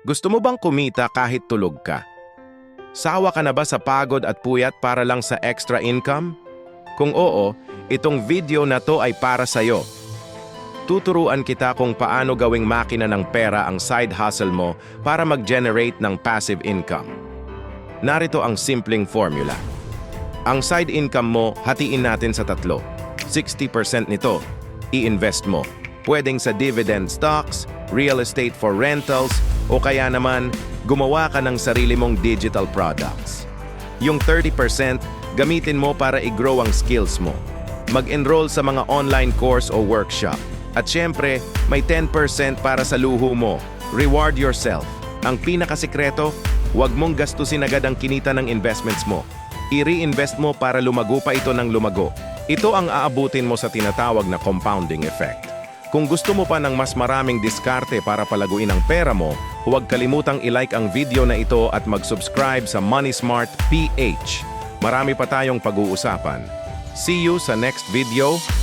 Gusto mo bang kumita kahit tulog ka? Sawa ka na ba sa pagod at puyat para lang sa extra income? Kung oo, itong video na to ay para sa'yo. Tuturuan kita kung paano gawing makina ng pera ang side hustle mo para mag-generate ng passive income. Narito ang simpleng formula. Ang side income mo, hatiin natin sa tatlo. 60% nito, i-invest mo. Pwedeng sa dividend stocks, real estate for rentals, o kaya naman, gumawa ka ng sarili mong digital products. Yung 30%, gamitin mo para i-grow ang skills mo. Mag-enroll sa mga online course o workshop. At syempre, may 10% para sa luho mo. Reward yourself. Ang pinakasikreto, huwag mong gastusin agad ang kinita ng investments mo. I-reinvest mo para lumago pa ito ng lumago. Ito ang aabutin mo sa tinatawag na compounding effect. Kung gusto mo pa ng mas maraming diskarte para palaguin ang pera mo, huwag kalimutang i-like ang video na ito at mag-subscribe sa Money Smart PH. Marami pa tayong pag-uusapan. See you sa next video.